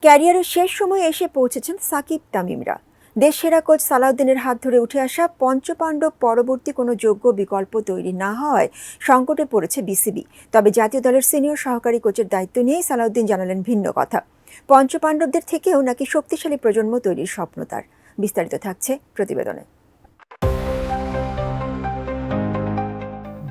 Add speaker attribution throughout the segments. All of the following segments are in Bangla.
Speaker 1: ক্যারিয়ারের শেষ সময়ে এসে পৌঁছেছেন সাকিব তামিমরা। দেশসেরা কোচ সালাউদ্দিনের হাত ধরে উঠে আসা পঞ্চপাণ্ডব পরবর্তী কোনো যোগ্য বিকল্প তৈরি না হওয়ায় সংকটে পড়েছে বিসিবি। তবে জাতীয় দলের সিনিয়র সহকারী কোচের দায়িত্ব নিয়েই সালাউদ্দিন জানালেন ভিন্ন কথা। পঞ্চপাণ্ডবদের থেকেও নাকি শক্তিশালী প্রজন্ম তৈরির স্বপ্ন তার। বিস্তারিত থাকছে প্রতিবেদনে।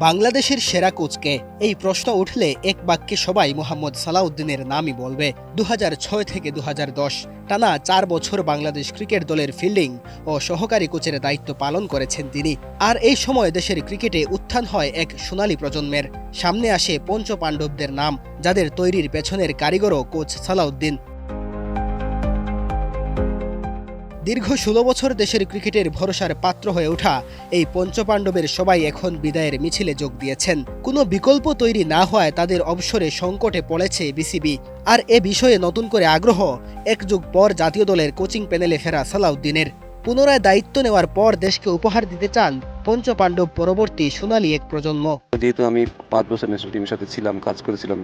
Speaker 2: বাংলাদেশের সেরা কোচকে এই প্রশ্ন উঠলে এক বাক্যে সবাই মোহাম্মদ সালাউদ্দিনের নামই বলবে। 2006 থেকে 2010 টানা 4 বছর বাংলাদেশ ক্রিকেট দলের ফিল্ডিং ও সহকারী কোচের দায়িত্ব পালন করেছেন তিনি। আর এই সময় দেশের ক্রিকেটে উত্থান হয় এক সোনালী প্রজন্মের। সামনে আসে পঞ্চপাণ্ডবদের নাম, যাদের তৈরির পেছনের কারিগরও কোচ সালাউদ্দিন। দীর্ঘ 16 বছর দেশের ক্রিকেটের ভরসার পাত্র হয়ে ওঠা এই পঞ্চপাণ্ডবের সবাই এখন বিদায়ের মিছিলে যোগ দিয়েছেন। কোনো বিকল্প তৈরি না হওয়ায় তাদের অবসরে সংকটে পড়েছে বিসিবি। আর এ বিষয়ে নতুন করে আগ্রহ এক যুগ পর জাতীয় দলের কোচিং প্যানেলে ফেরা সালাউদ্দিনের। পুনরায় দায়িত্ব নেওয়ার পর দেশকে উপহার দিতে চান পঞ্চপাণ্ডব পরবর্তী সোনালী এক প্রজন্ম।
Speaker 3: যেহেতু আমি 5 বছর ন্যাশনাল টিমের সাথে ছিলাম, কাজ করেছিলাম,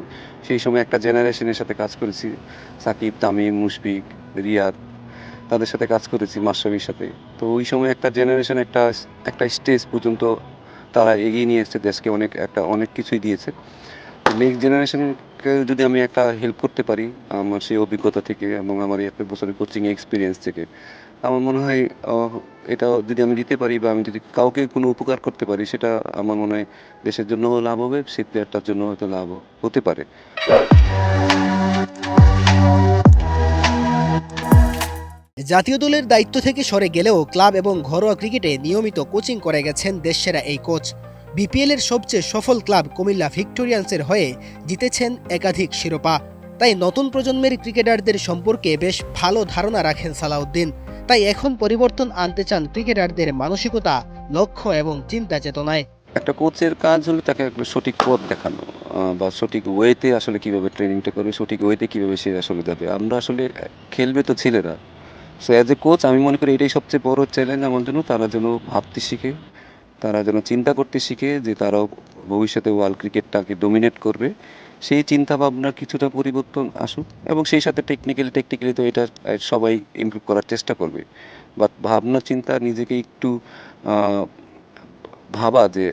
Speaker 3: সেই সময় একটা জেনারেশনের সাথে কাজ করেছি। সাকিব, তামিম, মুশফিক, রিয়াদ, তাদের সাথে কাজ করেছি, মাশরাফির সাথে। তো ওই সময় একটা জেনারেশন একটা স্টেজ পর্যন্ত তারা এগিয়ে নিয়ে এসেছে, দেশকে অনেক কিছুই দিয়েছে। নেক্সট জেনারেশনকে যদি আমি একটা হেল্প করতে পারি আমার সেই অভিজ্ঞতা থেকে এবং আমার এই 1 বছরের কোচিং এক্সপিরিয়েন্স থেকে, আমার মনে হয় এটা যদি আমি দিতে পারি বা আমি যদি কাউকে কোনো উপকার করতে পারি, সেটা আমার মনে হয় দেশের জন্যও লাভ হবে, সেই প্লেয়ারটার জন্য হয়তো লাভ হতে পারে।
Speaker 2: জাতীয় দলের দায়িত্ব থেকে সরে গেলেও ক্লাব এবং ঘরোয়া ক্রিকেটে নিয়মিত কোচিং করে গেছেন দেশসেরা এই কোচ। বিপিএলের সবচেয়ে সফল ক্লাব কুমিল্লা ভিক্টোরিয়ান্সের হয়ে জিতেছেন একাধিক শিরোপা। তাই নতুন প্রজন্মের ক্রিকেটারদের সম্পর্কে বেশ ভালো ধারণা রাখেন সালাউদ্দিন। তাই এখন পরিবর্তন আনতে চান ক্রিকেটারদের মানসিকতা, লক্ষ্য এবং চিন্তা চেতনায়।
Speaker 3: একটা কোচের কাজ হলো তাকে একটা সঠিক পথ দেখানো, বা সঠিক ওয়েতে আসলে কিভাবে ট্রেনিংটা করবে, সঠিক ওয়েতে কিভাবে সে আসলে যাবে। আমরা আসলে খেলবে তো ছেলেরা। সো অ্যাজ এ কোচ আমি মনে করি এটাই সবচেয়ে বড় চ্যালেঞ্জ আমার জন্য। তারা যেন ভাবতে শিখে, তারা যেন চিন্তা করতে শিখে যে তারাও ভবিষ্যতে ওয়ার্ল্ড ক্রিকেটটাকে ডমিনেট করবে। সেই চিন্তা ভাবনার কিছুটা পরিবর্তন আসুক, এবং সেই সাথে টেকনিক্যালি তো এটা সবাই ইমপ্রুভ করার চেষ্টা করবে। বাট ভাবনা চিন্তা নিজেকে একটু ভাবা যে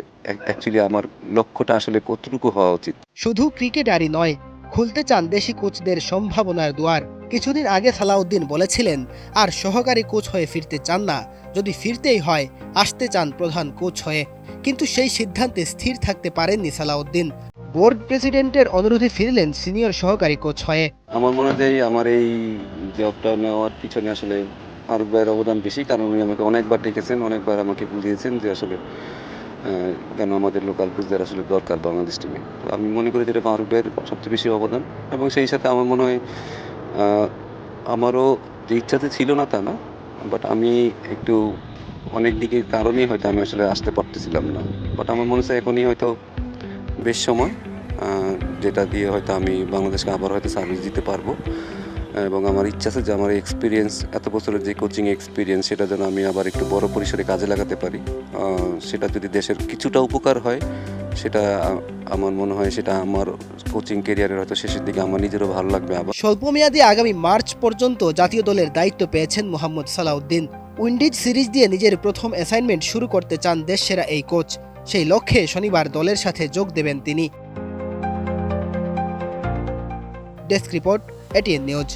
Speaker 3: অ্যাকচুয়ালি আমার লক্ষ্যটা আসলে কতটুকু হওয়া উচিত।
Speaker 2: শুধু ক্রিকেটারই নয়, খুলতে চান দেশি কোচদের সম্ভাবনার দুয়ার। কিছুদিন আগে সালাউদ্দিন বলেছিলেন আর সহকারী কোচ হয়ে ফিরতে চান না, যদি ফিরতেই হয় আসতে চান প্রধান কোচ হয়ে। কিন্তু সেই সিদ্ধান্তে স্থির থাকতে পারেননি সালাউদ্দিন। বোর্ড প্রেসিডেন্টের অনুরোধে ফিরলেন সিনিয়র সহকারী কোচ হয়ে।
Speaker 3: আমার মনে হয় আমার এই জবটা নেওয়ার পিছনে আসলে ফারুক ভাইয়ের অবদান বেশি, কারণ উনি আমাকে অনেকবার ডেকেছেন, অনেকবার আমাকে বুঝিয়েছেন যে আসলে কেন আমাদের লোকাল কোচদের আসলে দরকার বাংলাদেশ টিমে। তো আমি মনে করি যে এটা ফারুক ভাইয়ের সবচেয়ে বেশি অবদান। এবং সেই সাথে আমার মনে হয় আমারও যে ইচ্ছাতে ছিল না তা না, বাট আমি একটু অনেক দিকের কারণেই হয়তো আমি আসলে আসতে পারতেছিলাম না। বাট আমার মনে হচ্ছে এখনই হয়তো বেশ সময়, যেটা দিয়ে হয়তো আমি বাংলাদেশকে আবার হয়তো সার্ভিস দিতে পারবো। এবং আমার ইচ্ছা আছে যে আমার এক্সপিরিয়েন্স, এত বছরের যে কোচিং এক্সপিরিয়েন্স, সেটা যেন আমি আবার একটু বড় পরিসরে কাজে লাগাতে পারি। সেটা যদি দেশের কিছুটা উপকার হয়, সেটা আমার মনে হয় সেটা আমার কোচিং ক্যারিয়ারের হয়তো শেষের দিকে আমার নিজেরও ভালো লাগবে। আবার
Speaker 2: স্বল্পমেয়াদী আগামী মার্চ পর্যন্ত জাতীয় দলের দায়িত্ব পেয়েছেন মোহাম্মদ সালাউদ্দিন। উইন্ডিজ সিরিজ দিয়ে নিজের প্রথম অ্যাসাইনমেন্ট শুরু করতে চান দেশসেরা এই কোচ। সেই লক্ষ্যে শনিবার দলের সাথে যোগ দেবেন তিনি। Desk report, ATN news.